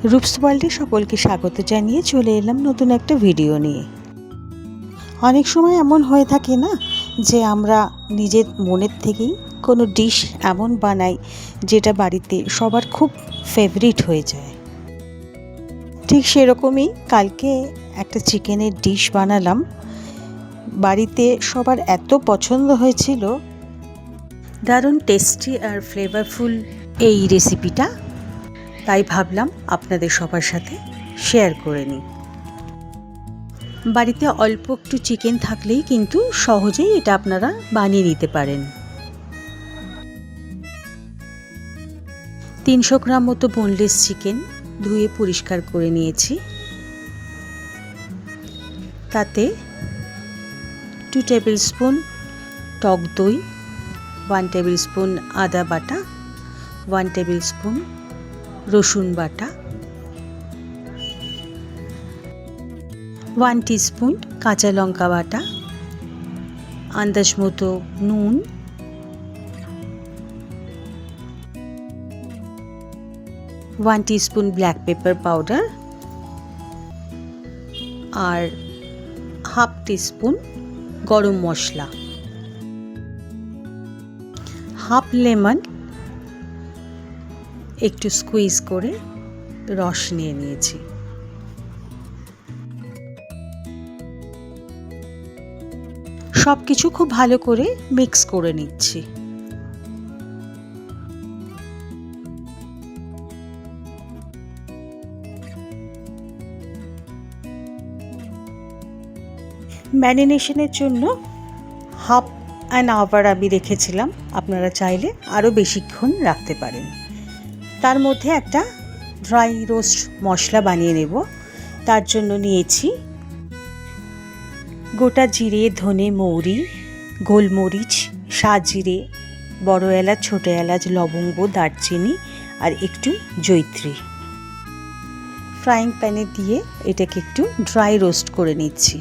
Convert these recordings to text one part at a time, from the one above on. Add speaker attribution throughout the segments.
Speaker 1: রূপস ওয়ার্ল্ডে সকলকে স্বাগত জানিয়ে চলে এলাম নতুন একটা ভিডিও নিয়ে। অনেক সময় এমন হয়ে থাকে না যে আমরা নিজের মনের থেকেই কোনো ডিশ এমন বানাই যেটা বাড়িতে সবার খুব ফেভারিট হয়ে যায়। ঠিক সেরকমই কালকে একটা চিকেনের ডিশ বানালাম, বাড়িতে সবার এত পছন্দ হয়েছিল। দারুণ টেস্টি আর ফ্লেভারফুল এই রেসিপিটা, তাই ভাবলাম আপনাদের সবার সাথে শেয়ার করে নিই। বাড়িতে অল্প একটু চিকেন থাকলেই কিন্তু সহজেই এটা আপনারা বানিয়ে নিতে পারেন। 300 গ্রাম মতো বোনলেস চিকেন ধুয়ে পরিষ্কার করে নিয়েছি। তাতে 2 টেবিল স্পুন টক দই, 1 টেবিল স্পুন আদা বাটা, 1 টেবিল স্পুন রসুন বাটা, 1 টিস্পুন কাঁচা লঙ্কা বাটা, আন্দাজ মতো নুন, 1 টিস্পুন ব্ল্যাক পেপার পাউডার আর হাফ টিস্পুন গরম মশলা, হাফ লেমন একটু স্কুইজ করে রস নিয়ে নিয়েছি। সব কিছু খুব ভালো করে মিক্স করে নিচ্ছি। ম্যারিনেশনের জন্য হাফ অ্যান আওয়ার আমি রেখেছিলাম, আপনারা চাইলে আরও বেশিক্ষণ রাখতে পারেন। তার মধ্যে একটা ড্রাই রোস্ট মশলা বানিয়ে নেব। তার জন্য নিয়েছি গোটা জিরে, ধনে, মৌরি, গোলমরিচ, সাজিরে, বড় এলাচ, ছোট এলাচ, লবঙ্গ, দারচিনি আর একটু জয়িত্রী। ফ্রাইং প্যানে দিয়ে এটাকে একটু ড্রাই রোস্ট করে নিচ্ছি।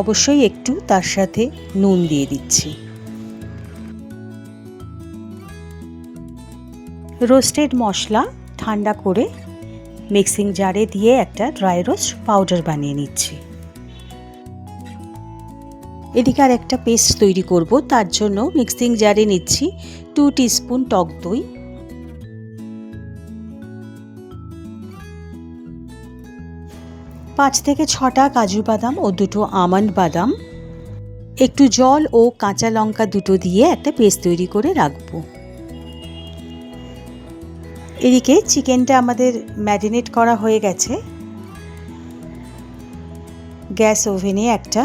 Speaker 1: অবশ্যই একটু তার সাথে নুন দিয়ে দিচ্ছি। রোস্টেড মশলা ঠান্ডা করে মিক্সিং জারে দিয়ে একটা ড্রাই রোস্ট পাউডার বানিয়ে নিচ্ছি। এদিকে আর একটা পেস্ট তৈরি করব। তার জন্য মিক্সিং জারে নিচ্ছি 2 টিস্পুন টক দই, 5 থেকে 6টা কাজু বাদাম ও 2টো আমন্ড বাদাম, একটু জল ও কাঁচা লঙ্কা দুটো দিয়ে একটা পেস্ট তৈরি করে রাখবো। এদিকে চিকেনটা আমাদের ম্যারিনেট করা হয়ে গেছে। গ্যাস ওভেনে একটা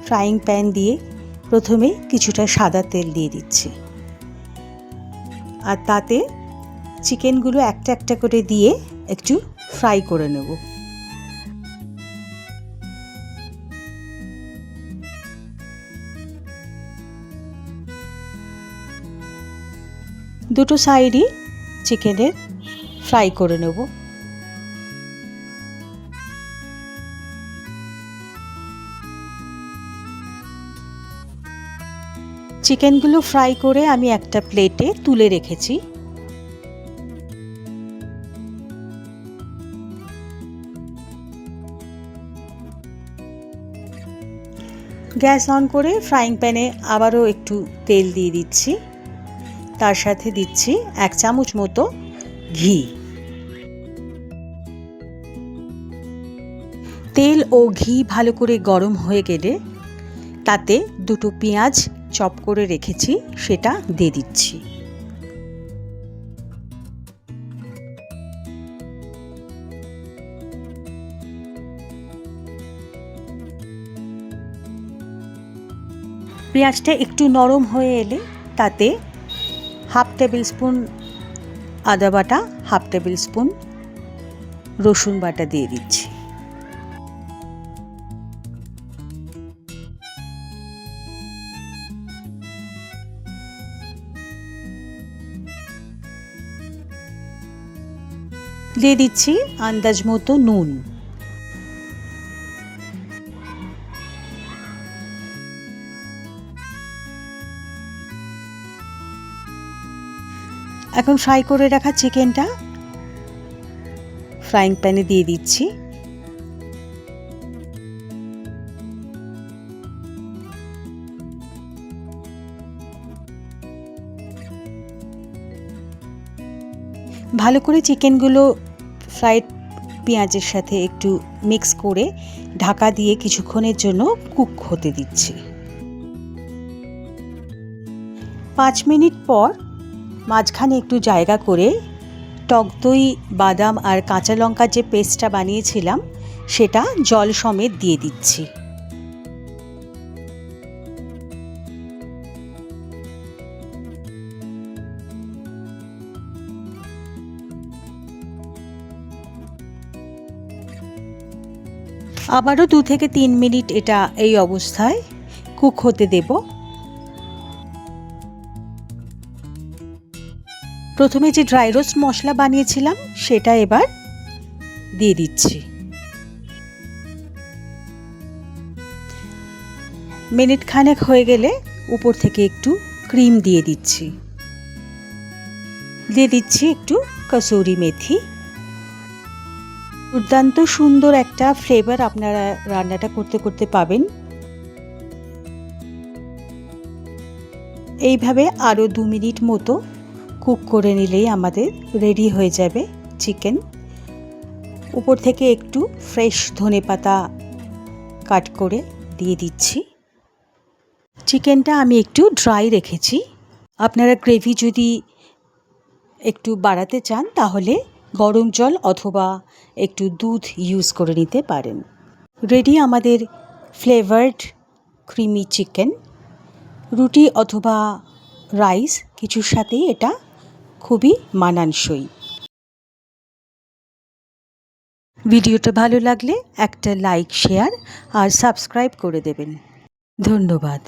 Speaker 1: ফ্রাইং প্যান দিয়ে প্রথমে কিছুটা সাদা তেল দিয়ে দিচ্ছি, আর তাতে চিকেনগুলো একটা একটা করে দিয়ে একটু ফ্রাই করে নেব। দুটো সাইডই চিকেনের ফ্রাই করে নেব। চিকেনগুলো ফ্রাই করে আমি একটা প্লেটে তুলে রেখেছি। গ্যাস অন করে ফ্রাইং প্যানে আবারও একটু তেল দিয়ে দিচ্ছি। তার সাথে দিচ্ছি 1 চামচ মতো ঘি। তেল ও ঘি ভালো করে গরম হয়ে গেলে তাতে 2টো পেঁয়াজ চপ করে রেখেছি সেটা দিয়ে দিচ্ছি। পেঁয়াজটা একটু নরম হয়ে এলে তাতে হাফ টেবিল স্পুন আদা বাটা, হাফ টেবিল স্পুন রসুন বাটা দিয়ে দিচ্ছি। দিয়ে দিচ্ছি আন্দাজ মতো নুন। এখন ফ্রাই করে রাখা চিকেনটা ফ্রাইং প্যানে দিয়ে দিচ্ছি। ভালো করে চিকেনগুলো ফ্রাইড পেঁয়াজের সাথে একটু মিক্স করে ঢাকা দিয়ে কিছুক্ষণের জন্য কুক হতে দিচ্ছি। 5 মিনিট পর মাঝখানে একটু জায়গা করে টক দই, বাদাম আর কাঁচা লঙ্কার যে পেস্টটা বানিয়েছিলাম সেটা জল সমেত দিয়ে দিচ্ছি। আবারও 2 থেকে 3 মিনিট এটা এই অবস্থায় কুক হতে দেব। প্রথমে যে ড্রাই রোস্ট মশলা বানিয়েছিলাম সেটা এবার দিয়ে দিচ্ছি। মিনিট খানেক হয়ে গেলে উপর থেকে একটু ক্রিম দিয়ে দিচ্ছি। দিয়ে দিচ্ছি একটু কসুরি মেথি। দুর্দান্ত সুন্দর একটা ফ্লেভার আপনারা রান্নাটা করতে করতে পাবেন। এইভাবে আরও 2 মিনিট মতো কুক করে নিলেই আমাদের রেডি হয়ে যাবে চিকেন। উপর থেকে একটু ফ্রেশ ধনেপাতা কাট করে দিয়ে দিচ্ছি। চিকেনটা আমি একটু ড্রাই রেখেছি। আপনারা গ্রেভি যদি একটু বাড়াতে চান তাহলে গরম জল অথবা একটু দুধ ইউজ করে নিতে পারেন। রেডি আমাদের ফ্লেভারড ক্রিমি চিকেন। রুটি অথবা রাইস কিছুর সাথেই এটা খুবই মানানসই। ভিডিওটা ভালো লাগলে একটা লাইক, শেয়ার আর সাবস্ক্রাইব করে দেবেন। ধন্যবাদ।